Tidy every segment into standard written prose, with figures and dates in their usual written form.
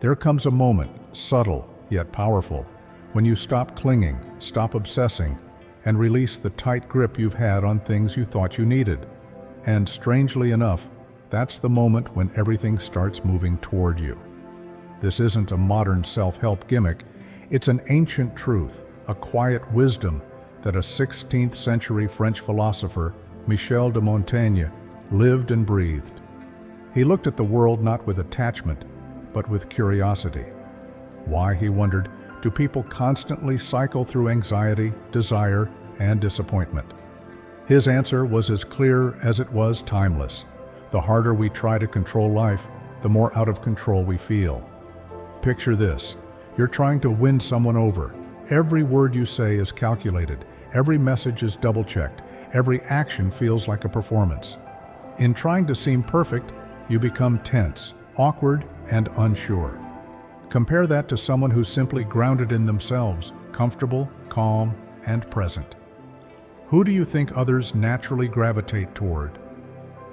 There comes a moment, subtle yet powerful, when you stop clinging, stop obsessing, and release the tight grip you've had on things you thought you needed. And strangely enough, that's the moment when everything starts moving toward you. This isn't a modern self-help gimmick, it's an ancient truth, a quiet wisdom that a 16th century French philosopher, Michel de Montaigne, lived and breathed. He looked at the world not with attachment, but with curiosity. Why, he wondered, do people constantly cycle through anxiety, desire, and disappointment? His answer was as clear as it was timeless. The harder we try to control life, the more out of control we feel. Picture this. You're trying to win someone over. Every word you say is calculated. Every message is double-checked. Every action feels like a performance. In trying to seem perfect, you become tense, awkward, and unsure. Compare that to someone who's simply grounded in themselves, comfortable, calm, and present. Who do you think others naturally gravitate toward?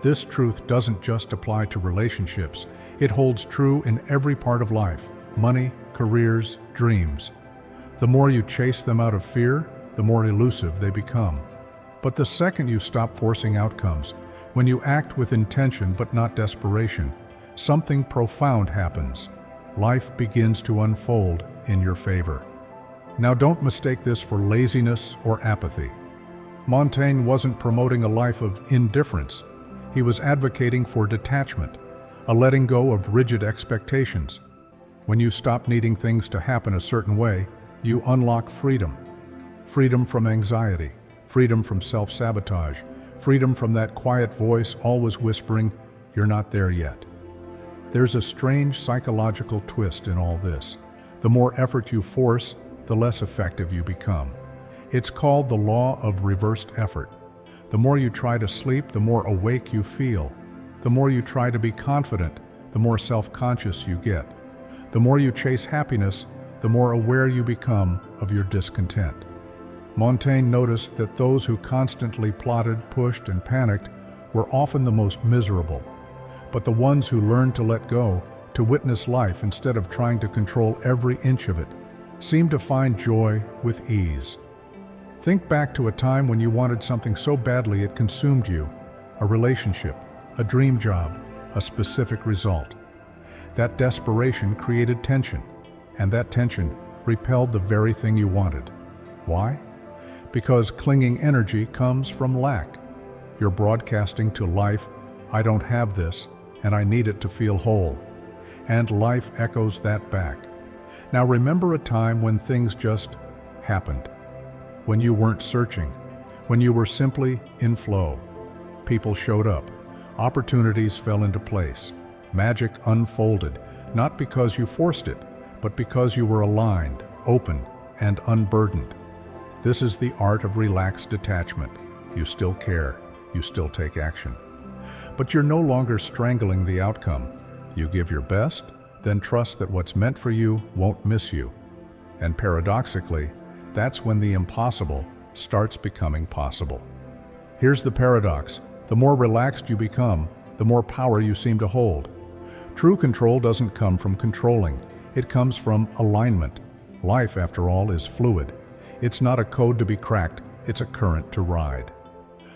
This truth doesn't just apply to relationships. It holds true in every part of life: money, careers, dreams. The more you chase them out of fear, the more elusive they become. But the second you stop forcing outcomes, when you act with intention but not desperation, something profound happens. Life begins to unfold in your favor. Now, don't mistake this for laziness or apathy. Montaigne wasn't promoting a life of indifference. He was advocating for detachment, a letting go of rigid expectations. When you stop needing things to happen a certain way, you unlock freedom. Freedom from anxiety, freedom from self-sabotage, freedom from that quiet voice always whispering, "You're not there yet." There's a strange psychological twist in all this. The more effort you force, the less effective you become. It's called the law of reversed effort. The more you try to sleep, the more awake you feel. The more you try to be confident, the more self-conscious you get. The more you chase happiness, the more aware you become of your discontent. Montaigne noticed that those who constantly plotted, pushed, and panicked were often the most miserable. But the ones who learned to let go, to witness life instead of trying to control every inch of it, seemed to find joy with ease. Think back to a time when you wanted something so badly it consumed you: a relationship, a dream job, a specific result. That desperation created tension, and that tension repelled the very thing you wanted. Why? Because clinging energy comes from lack. You're broadcasting to life, "I don't have this, and I need it to feel whole." And life echoes that back. Now remember a time when things just happened. When you weren't searching, when you were simply in flow. People showed up, opportunities fell into place, magic unfolded, not because you forced it, but because you were aligned, open, and unburdened. This is the art of relaxed detachment. You still care, you still take action. But you're no longer strangling the outcome. You give your best, then trust that what's meant for you won't miss you. And paradoxically, that's when the impossible starts becoming possible. Here's the paradox: the more relaxed you become, the more power you seem to hold. True control doesn't come from controlling, it comes from alignment. Life, after all, is fluid. It's not a code to be cracked, it's a current to ride.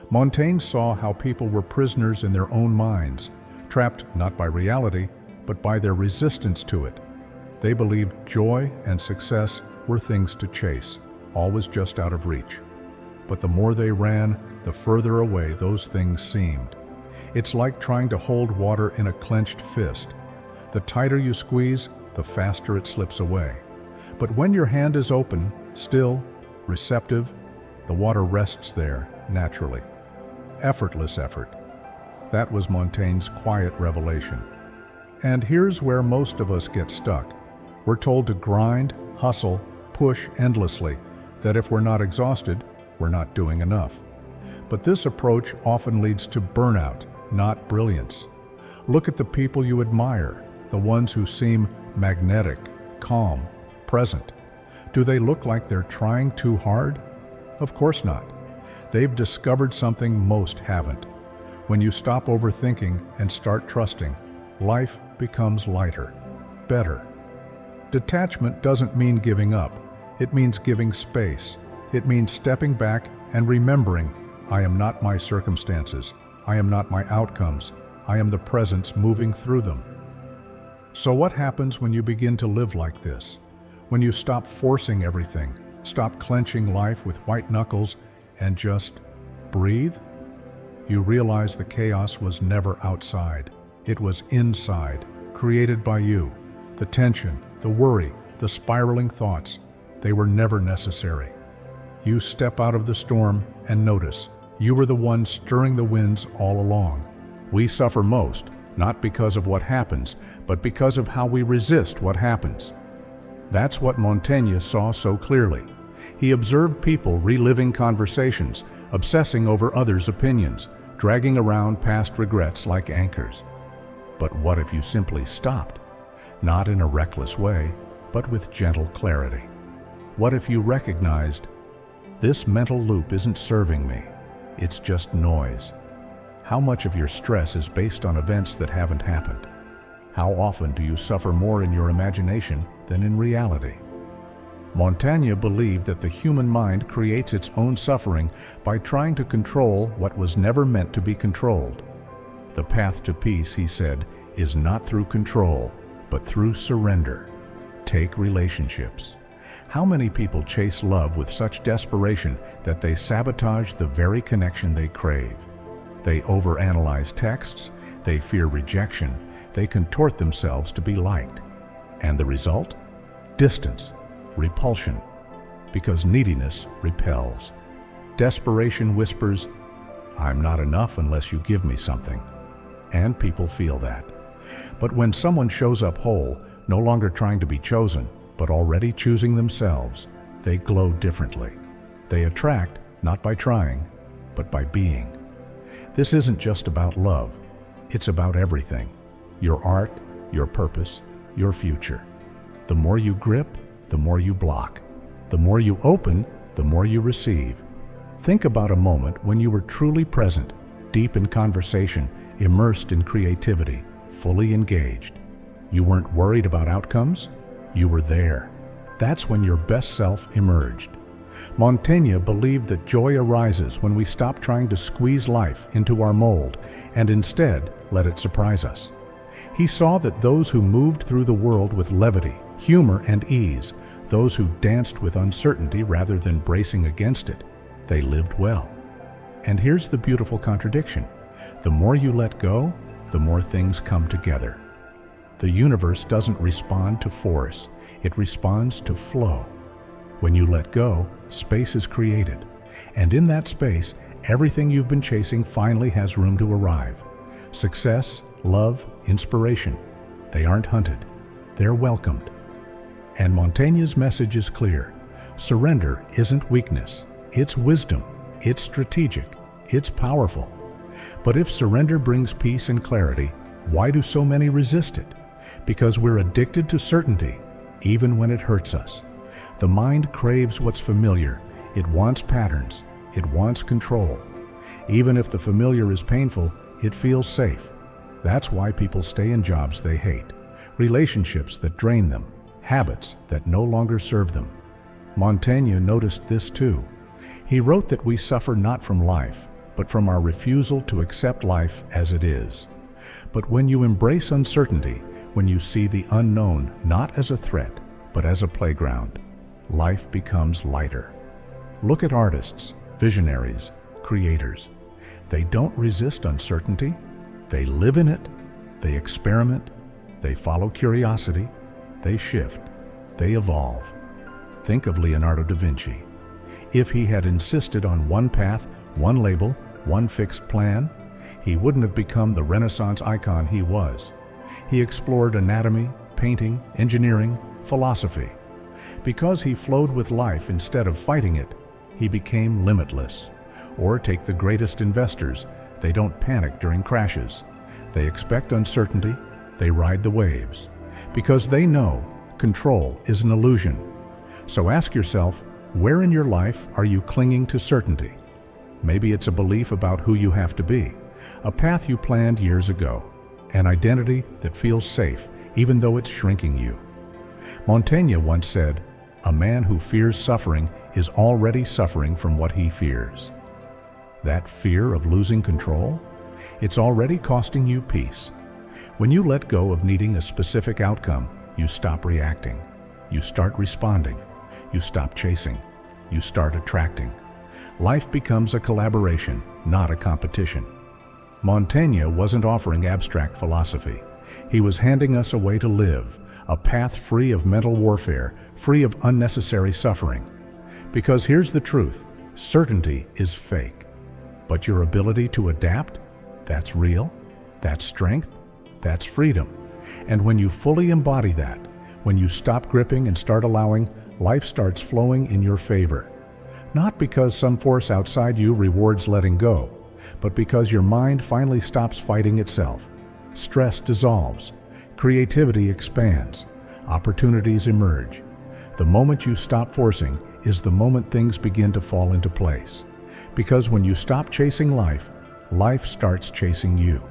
Montaigne saw how people were prisoners in their own minds, trapped not by reality, but by their resistance to it. They believed joy and success were things to chase, always just out of reach. But the more they ran, the further away those things seemed. It's like trying to hold water in a clenched fist. The tighter you squeeze, the faster it slips away. But when your hand is open, still, receptive, the water rests there naturally. Effortless effort. That was Montaigne's quiet revelation. And here's where most of us get stuck. We're told to grind, hustle, push endlessly, that if we're not exhausted, we're not doing enough. But this approach often leads to burnout, not brilliance. Look at the people you admire, the ones who seem magnetic, calm, present. Do they look like they're trying too hard? Of course not. They've discovered something most haven't. When you stop overthinking and start trusting, life becomes lighter, better, Detachment doesn't mean giving up. It means giving space. It means stepping back and remembering, I am not my circumstances. I am not my outcomes. I am the presence moving through them. So what happens when you begin to live like this? When you stop forcing everything, stop clenching life with white knuckles, and just breathe? You realize the chaos was never outside. It was inside, created by you. The tension, the worry, the spiraling thoughts, they were never necessary. You step out of the storm and notice you were the one stirring the winds all along. We suffer most, not because of what happens, but because of how we resist what happens. That's what Montaigne saw so clearly. He observed people reliving conversations, obsessing over others' opinions, dragging around past regrets like anchors. But what if you simply stopped? Not in a reckless way, but with gentle clarity. What if you recognized, this mental loop isn't serving me, it's just noise? How much of your stress is based on events that haven't happened? How often do you suffer more in your imagination than in reality? Montaigne believed that the human mind creates its own suffering by trying to control what was never meant to be controlled. The path to peace, he said, is not through control, but through surrender. Take relationships. How many people chase love with such desperation that they sabotage the very connection they crave? They overanalyze texts, they fear rejection, they contort themselves to be liked. And the result? Distance, repulsion, because neediness repels. Desperation whispers, I'm not enough unless you give me something. And people feel that. But when someone shows up whole, no longer trying to be chosen, but already choosing themselves, they glow differently. They attract, not by trying, but by being. This isn't just about love. It's about everything. Your art, your purpose, your future. The more you grip, the more you block. The more you open, the more you receive. Think about a moment when you were truly present, deep in conversation, immersed in creativity, fully engaged. You weren't worried about outcomes? You were there. That's when your best self emerged. Montaigne believed that joy arises when we stop trying to squeeze life into our mold and instead let it surprise us. He saw that those who moved through the world with levity, humor, and ease, those who danced with uncertainty rather than bracing against it, they lived well. And here's the beautiful contradiction. The more you let go, the more things come together. The universe doesn't respond to force, it responds to flow. When you let go, space is created. And in that space, everything you've been chasing finally has room to arrive. Success, love, inspiration. They aren't hunted. They're welcomed. And Montaigne's message is clear. Surrender isn't weakness. It's wisdom. It's strategic. It's powerful. But if surrender brings peace and clarity, why do so many resist it? Because we're addicted to certainty, even when it hurts us. The mind craves what's familiar. It wants patterns. It wants control. Even if the familiar is painful, it feels safe. That's why people stay in jobs they hate, relationships that drain them, habits that no longer serve them. Montaigne noticed this too. He wrote that we suffer not from life, but from our refusal to accept life as it is. But when you embrace uncertainty, when you see the unknown not as a threat, but as a playground, life becomes lighter. Look at artists, visionaries, creators. They don't resist uncertainty. They live in it. They experiment. They follow curiosity. They shift. They evolve. Think of Leonardo da Vinci. If he had insisted on one path, one label, one fixed plan, he wouldn't have become the Renaissance icon he was. He explored anatomy, painting, engineering, philosophy. Because he flowed with life instead of fighting it, he became limitless. Or take the greatest investors. They don't panic during crashes. They expect uncertainty. They ride the waves. Because they know control is an illusion. So ask yourself, where in your life are you clinging to certainty? Maybe it's a belief about who you have to be, a path you planned years ago, an identity that feels safe even though it's shrinking you. Montaigne once said, "A man who fears suffering is already suffering from what he fears." That fear of losing control? It's already costing you peace. When you let go of needing a specific outcome, you stop reacting. You start responding. You stop chasing. You start attracting. Life becomes a collaboration, not a competition. Montaigne wasn't offering abstract philosophy. He was handing us a way to live, a path free of mental warfare, free of unnecessary suffering. Because here's the truth, certainty is fake. But your ability to adapt, that's real, that's strength, that's freedom. And when you fully embody that, when you stop gripping and start allowing, life starts flowing in your favor. Not because some force outside you rewards letting go, but because your mind finally stops fighting itself. Stress dissolves, creativity expands, opportunities emerge. The moment you stop forcing is the moment things begin to fall into place. Because when you stop chasing life, life starts chasing you.